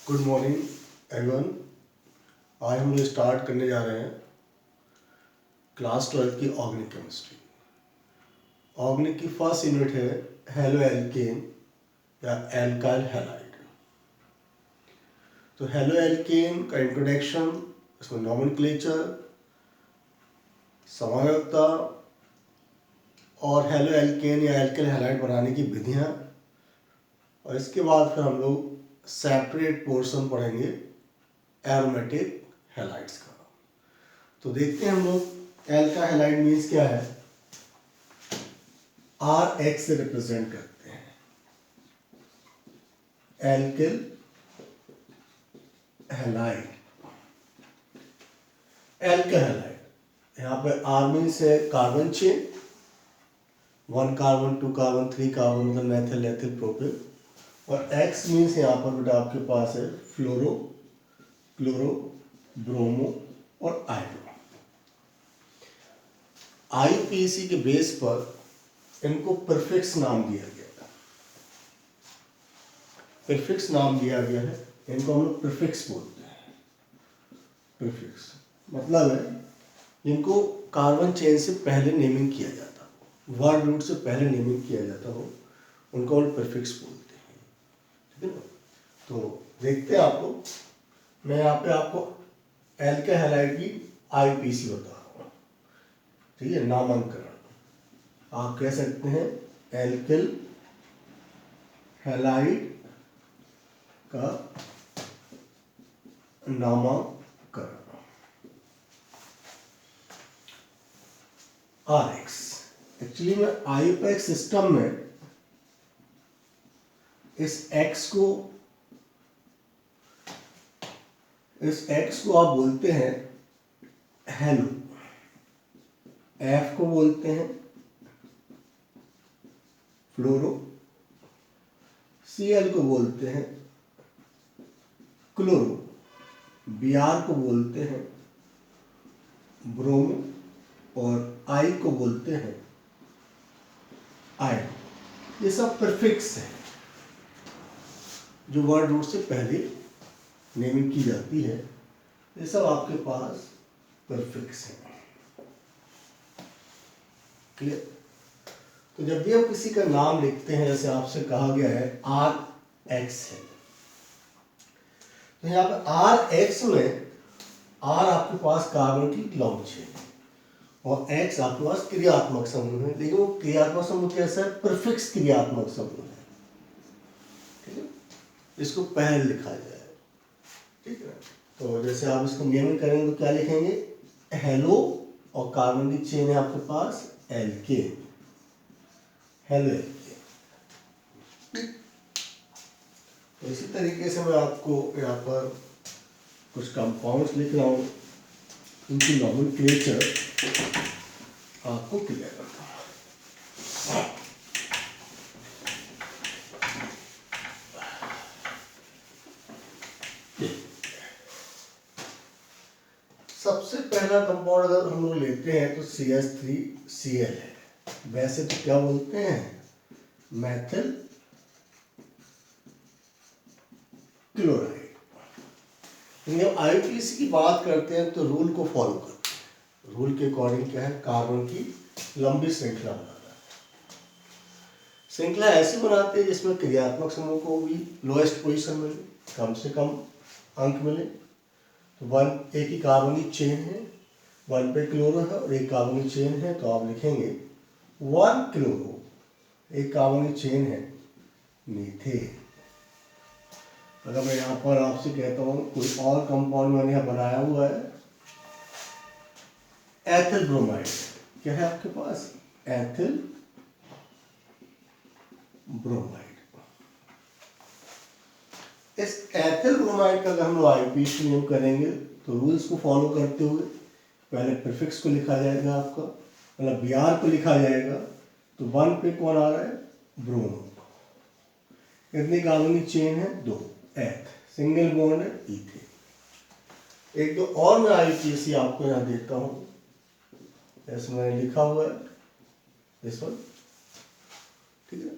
Good morning everyone. आज हम लोग स्टार्ट करने जा रहे हैं क्लास 12 की ऑर्गेनिक केमिस्ट्री। ऑर्गेनिक की फर्स्ट यूनिट है हेलो एल्केन या एल्काइल हैलाइड। तो हेलो एल्केन का इंट्रोडक्शन, इसमें नॉमेनक्लेचर, समायोक्ता और हेलो एल्केन या एल्काइल हैलाइड बनाने की विधियाँ, और इसके बाद फिर हम लोग सेपरेट पोर्शन पढ़ेंगे एरोमेटिक हैलाइड्स का। तो देखते हैं हम लोग एल्का हैलाइड मीन्स क्या है। आर एक्स से रिप्रेजेंट करते हैं एल्किल हैलाइड। एल्का हैलाइड यहाँ पे आर मीन्स है carbon chain, 1 carbon 2 carbon 3 carbon मतलब मेथिल एथिल प्रोपिल, और एक्स मीन्स यहाँ पर बेटा आपके पास है फ्लोरो क्लोरो ब्रोमो और आयोडो। आईयूपीएसी के बेस पर इनको प्रीफिक्स नाम दिया गया है। प्रीफिक्स नाम दिया गया है, इनको हम लोग प्रीफिक्स बोलते हैं। प्रीफिक्स मतलब है इनको कार्बन चेन से पहले नेमिंग किया जाता हो, वर्ड रूट से पहले नेमिंग किया जाता हो, उनको हम प्रीफिक्स बोलते हैं। ठीक है ना। तो देखते हैं आप लोग, मैं यहाँ पे आपको एल्का हैलाइड की आईयूपीएसी बता रहा हूँ। ठीक है, नामांकन आप कह सकते हैं एल्किल हैलाइड का नामांकन आर एक्स। एक्चुअली में आईयूपीएसी सिस्टम में इस एक्स को आप बोलते हैं हेलो, एफ को बोलते हैं फ्लोरो, सीएल को बोलते हैं क्लोरो, बीआर को बोलते हैं ब्रोमो और आई को बोलते हैं आयोडो। ये सब प्रीफिक्स है जो वर्ड रूट से पहले नेमिंग की जाती है। ये सब आपके पास प्रीफिक्स है। क्लियर। तो जब भी आप किसी का नाम लिखते हैं, जैसे आपसे कहा गया है आर एक्स है, तो यहाँ पर आर एक्स में आर आपके पास कार्बन की लॉन्ग चेन है और एक्स आपके पास क्रियात्मक समूह है। लेकिन वो क्रियात्मक समूह कैसा है? प्रीफिक्स क्रियात्मक समूह है। ठीक है, इसको पहले लिखा जाए। ठीक है, तो जैसे आप इसको नेमिंग करेंगे तो क्या लिखेंगे? हेलो, और कार्बन की चेन है आपके पास एल्केन, हेलो एल्केन। तो इसी तरीके से मैं आपको यहाँ पर कुछ कंपाउंड्स लिख रहा हूँ, इनकी नॉमेनक्लेचर आपको क्लियर करता हूँ। सबसे पहला कंपाउंड अगर हम लोग लेते हैं तो CH3Cl है। वैसे तो क्या बोलते हैं? Methyl chloride. जब आईयूपीएसी की बात करते हैं तो रूल को फॉलो करते हैं। रूल के अकॉर्डिंग क्या है? कार्बन की लंबी श्रृंखला बनाना है। श्रृंखला ऐसी बनाते हैं जिसमें क्रियात्मक समूह को भी लोएस्ट पोजीशन मिले, कम से कम अंक मिले। तो 1 एक ही कार्बन की चेन है, 1 पे क्लोरो है और एक कार्बन की चेन है, तो आप लिखेंगे 1 क्लोरो, एक कार्बन की चेन है मीथेन। अगर मैं यहाँ पर आपसे कहता हूँ कोई और कंपाउंड मैंने यहाँ बनाया हुआ है, एथिल ब्रोमाइड। क्या है आपके पास? Ethyl bromide. इस एथिल ब्रोमाइड का अगर हम लोग आईयूपीएसी नेम करेंगे तो रूल्स को फॉलो करते हुए पहले प्रीफिक्स को लिखा जाएगा आपका, मतलब बीआर को लिखा जाएगा। तो 1 पे कौन आ रहा है? ब्रोमो। कितनी कार्बन की चेन है? 2, एथ, सिंगल बॉन्ड है इथेन। एक दो और मैं आईयूपीएसी आपको यहाँ देता हूँ, जैसे मैंने लिखा हुआ है दिस वन। ठीक है,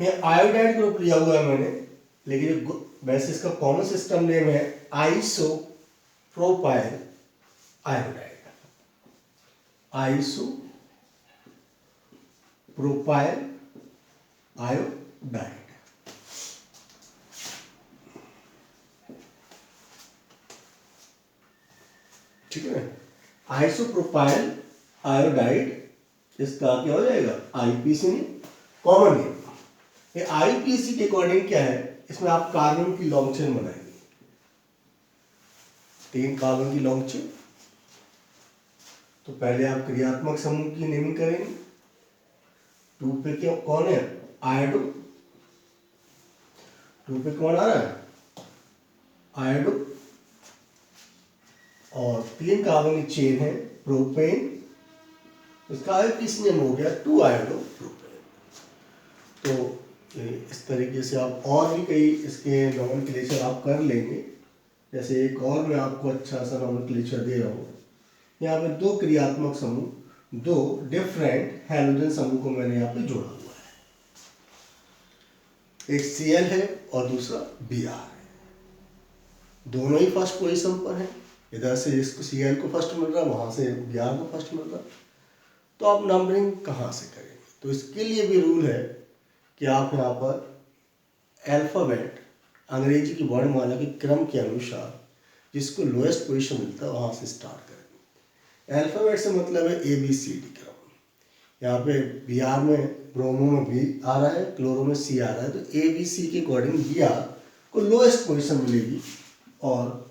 ये आयोडाइड ग्रुप लिया हुआ है मैंने, लेकिन वैसे इसका कॉमन सिस्टम नेम है आइसोप्रोपाइल आयोडाइड। Isopropyl iodide. ठीक है ना, आइसोप्रोपाइल आयोडाइड इसका क्या हो जाएगा, आईपीसी में कॉमन नेम। ये आईपीसी के अकॉर्डिंग क्या है, इसमें आप कार्बन की लॉन्ग चेन बनाएंगे, 3 कार्बन की लॉन्ग चेन। तो पहले आप क्रियात्मक समूह की नेमिंग करेंगे। 2 पे क्यों कौन है, आयोडो। 2 पे कौन आ रहा है, आयोडो। और 3 कार्बन की चेन है प्रोपेन, इसका आईपीसी नेम हो गया 2 आयोडो प्रोपेन। तो इस तरीके से आप और भी कई इसके नॉमेनक्लेचर आप कर लेंगे। जैसे एक और मैं आपको अच्छा सा नॉमेनक्लेचर दे रहा हूँ। यहाँ पे 2 क्रियात्मक समूह, 2 डिफरेंट हैलोजन समूह को मैंने यहाँ पे जोड़ा हुआ है। एक Cl है और दूसरा Br है। दोनों ही फर्स्ट पोजीशन पर है। इधर से इसको Cl को फर्स्ट मिल रहा है, वहाँ से Br को फर्स्ट मिल रहा है। तो आप नंबरिंग कहाँ से करेंगे, तो इसके लिए भी रूल है कि आप यहाँ पर अल्फ़ाबेट अंग्रेजी की वर्णमाला के क्रम के अनुसार जिसको लोएस्ट पोजीशन मिलता है वहाँ से स्टार्ट करेंगे। अल्फ़ाबेट से मतलब है ABCD क्रम। यहाँ पे Br में, ब्रोमो में B आ रहा है, क्लोरो में C आ रहा है, तो ABC के अकॉर्डिंग Br को लोएस्ट पोजीशन मिलेगी और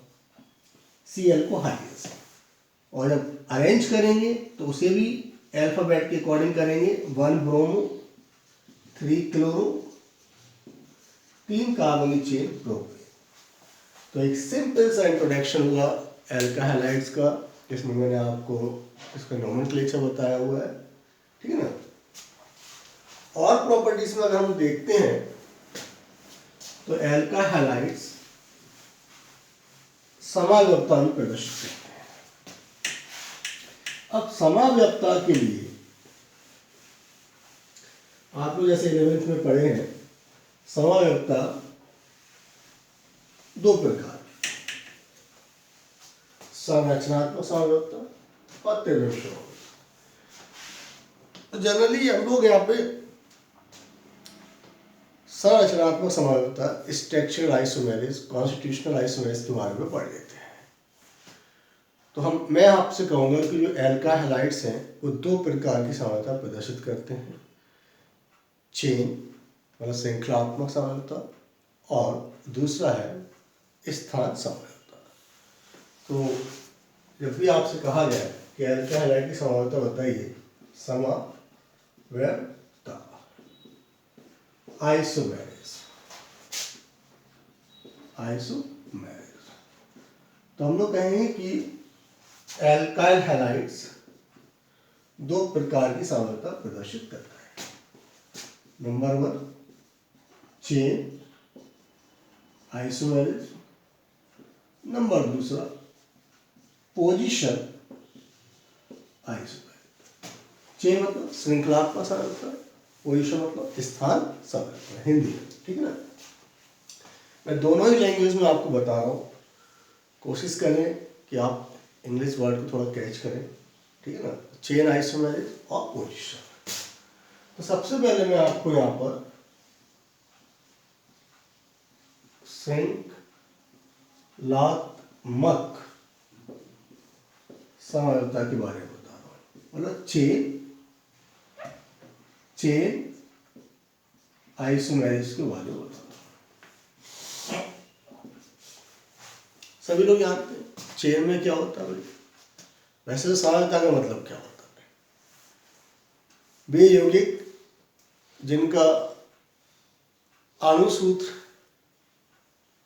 Cl को हाईएस्ट। और जब अरेंज करेंगे तो उसे भी अल्फ़ाबेट के अकॉर्डिंग करेंगे। 1 ब्रोमो, 3 क्लोरो, 3 कार्बन की चेन प्रोपेन। तो एक सिंपल सा इंट्रोडक्शन हुआ एल्काहलाइड्स का, जिसमें मैंने आपको इसका नोमेनक्लेचर बताया हुआ है। ठीक है ना। और प्रॉपर्टीज में अगर हम देखते हैं तो एल्काहलाइड्स समाव्यवस्था में प्रदर्शित करते हैं। अब समाव्यवस्था के लिए आप लोग जैसे 11th में पढ़े हैं, समाव्यवस्था 2 प्रकार, संरचनात्मक समाव्यवस्था और त्रिविम समाव्यवस्था। जनरली हम लोग यहाँ पे संरचनात्मक समाव्यवस्था, स्ट्रक्चरल आइसोमेरिज, कॉन्स्टिट्यूशनल आइसोमेरिज के बारे में पढ़ लेते हैं। तो मैं आपसे कहूँगा कि जो एल्काहलाइड्स हैं वो 2 प्रकार की समाव्यवस्था प्रदर्शित करते हैं। चेन मतलब श्रृंखलात्मक समाव्यवस्था, और दूसरा है स्थान समाव्यवस्था। तो जब भी आपसे कहा जाए कि एल्काहलाइड की समाव्यवस्था बताइए, समाव्यवस्था आइसोमेरिज, तो हम लोग कहेंगे कि एल्काइल हैलाइड्स 2 प्रकार की समाव्यवस्था प्रदर्शित करता है। Number 1 chain isomerism, number 2 position isomerism. Chain मतलब श्रृंखलात्मक समाव्यवस्था, पोजीशन मतलब स्थान समाव्यवस्था, हिंदी में। ठीक है ना। मैं दोनों ही लैंग्वेज में आपको बता रहा हूँ, कोशिश करें कि आप इंग्लिश वर्ड को थोड़ा कैच करें। ठीक है ना। चेन आइसोमेरिज और पोजीशन। तो सबसे पहले मैं आपको यहाँ पर श्रृंखलात्मक समाव्यवस्था के बारे में बता रहा हूँ। मतलब चेन आइसोमेरिज के बारे में बता रहा हूँ। सभी लोग जानते हैं चेन में क्या होता है भाई। वैसे तो समाव्यवस्था का मतलब क्या होता है, वे यौगिक जिनका अणुसूत्र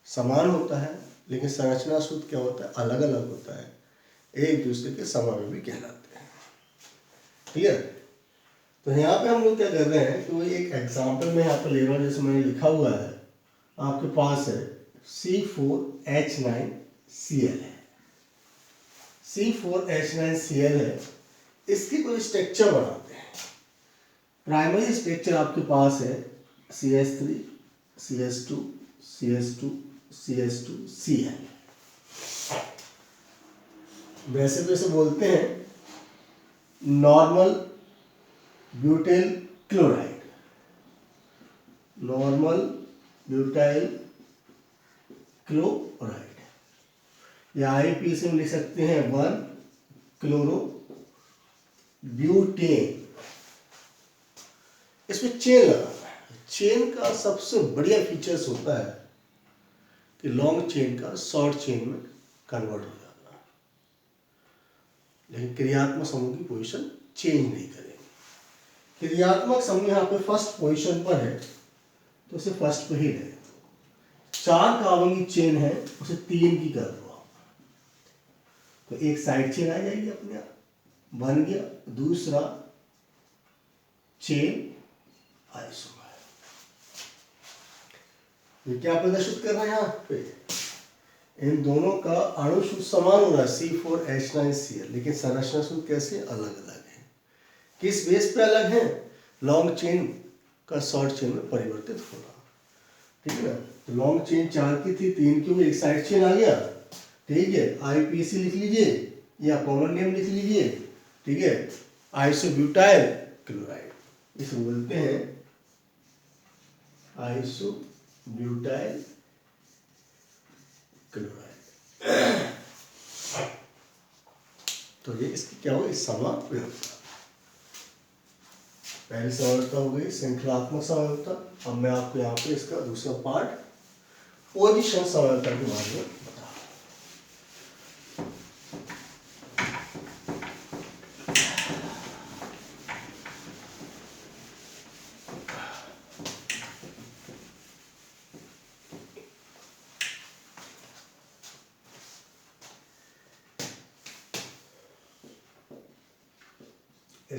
समान होता है लेकिन संरचना सूत्र क्या होता है, अलग अलग होता है, एक दूसरे के समावेशी कहलाते हैं। क्लियर। तो यहाँ पे हम लोग क्या कर रहे हैं कि वो एक एग्जाम्पल में यहाँ पर ले रहा हूँ। जैसे मैंने लिखा हुआ है, आपके पास है C4H9Cl है, C4H9Cl है। इसकी कोई स्ट्रक्चर बनाते हैं। प्राइमरी स्ट्रक्चर आपके पास है CH3, CH2, CH2 CH2 Cl। वैसे तो इसे बोलते हैं normal butyl chloride, normal butyl chloride, या IP से हम लिख सकते हैं 1 क्लोरो ब्यूटेन। इसमें चेन लगाना है। चेन का सबसे बढ़िया फीचर्स होता है कि लॉन्ग चेन का शॉर्ट चेन में कन्वर्ट हो जाता है, लेकिन क्रियात्मक समूह की पोजीशन चेंज नहीं करेंगे। क्रियात्मक समूह यहाँ पे फर्स्ट पोजीशन पर है तो उसे फर्स्ट पे ही ले। 4 कार्बन की चेन है उसे 3 की कर दो आप, तो एक साइड चेन आ जाएगी अपने आप, बन गया दूसरा चेन आइसोमर। ये क्या प्रदर्शित कर रहे हैं यहाँ पे, इन दोनों का अणु सूत्र समान हो रहा है C4H9Cl, लेकिन संरचना सूत्र कैसे अलग अलग है। किस बेस पे अलग है, लॉन्ग चेन का शॉर्ट चेन में परिवर्तित हो रहा, ठीक है ना। तो लॉन्ग चेन 4 की थी, 3 की हुई, एक साइड चेन आ गया, ठीक है। IPC लिख लीजिए या कॉमन नेम लिख लीजिए, ठीक है, आइसोब्यूटाइल क्लोराइड, इसे बोलते हैं आइसोब्यूटाइल क्लोराइड। तो ये इसकी क्या होगी, समावयवता। पहली समावयवता हो गई श्रृंखलात्मक समावयवता। अब मैं आपको यहाँ पे इसका दूसरा पार्ट पोजीशन समावयवता के बारे में बता रहा हूँ।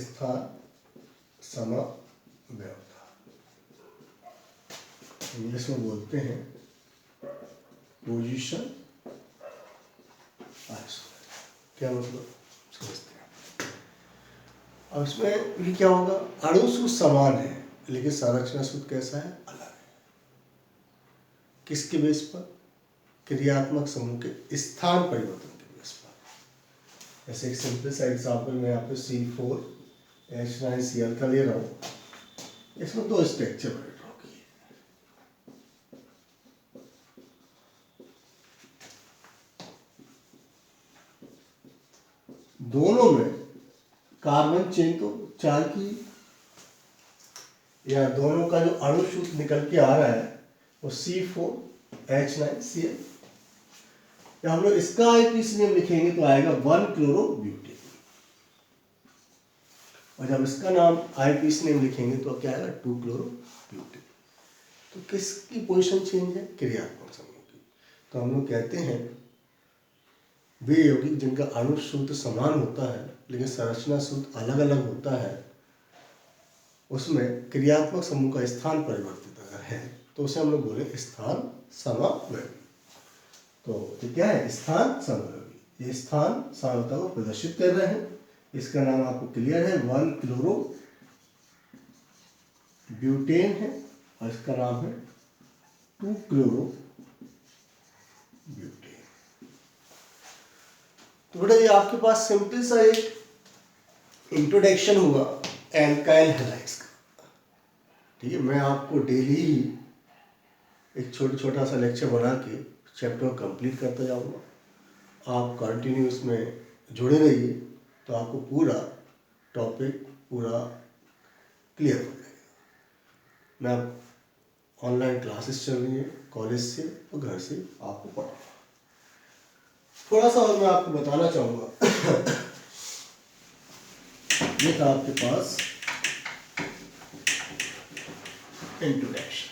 स्थान समावयवता इंग्लिश में बोलते हैं पोजीशन आइसोमर। क्या मतलब समझते हैं। अब इसमें ये क्या होगा, अणु सूत्र समान है लेकिन संरचना सूत्र कैसा है, अलग है। किसके बेस पर, क्रियात्मक समूह के स्थान परिवर्तन के बेस पर। जैसे एक सिंपल सा एग्जाम्पल मैं यहाँ पे C4H9Cl का ले रहा हूँ। इसमें 2 स्ट्रक्चर बने ड्रॉ किए, दोनों में कार्बन चेन तो 4 की, या दोनों का जो अणु सूत्र निकल के आ रहा है वो C4H9Cl, या हम लोग इसका IPC नेम लिखेंगे तो आएगा 1 क्लोरो ब्यूटेन, और जब इसका नाम IPC नेम लिखेंगे तो क्या आएगा 2 क्लोरो ब्यूटेन। तो किसकी पोजीशन चेंज है, क्रियात्मक समूह की। तो हम लोग कहते हैं वे यौगिक जिनका अणु सूत्र समान होता है लेकिन संरचना सूत्र अलग अलग होता है, उसमें क्रियात्मक समूह का स्थान परिवर्तित अगर है तो उसे हम लोग बोले स्थान समावयवी। तो ये क्या है, स्थान समावयवी। ये स्थान समावयवता को प्रदर्शित कर रहे हैं। इसका नाम आपको क्लियर है, 1 क्लोरो ब्यूटेन है, और इसका नाम है 2 क्लोरो ब्यूटेन। तो बेटा ये आपके पास सिंपल सा एक इंट्रोडक्शन हुआ एल्काइल हैलाइड्स का, ठीक है। मैं आपको डेली ही एक छोटा सा लेक्चर बना के चैप्टर को कंप्लीट करता जाऊंगा। आप कंटिन्यू इसमें जुड़े रहिए तो आपको पूरा टॉपिक पूरा क्लियर हो जाएगा। मैं ऑनलाइन क्लासेस चल रही है कॉलेज से और घर से आपको पढ़ाऊंगा। थोड़ा सा और मैं आपको बताना चाहूँगा। ये था आपके पास इंट्रोडक्शन।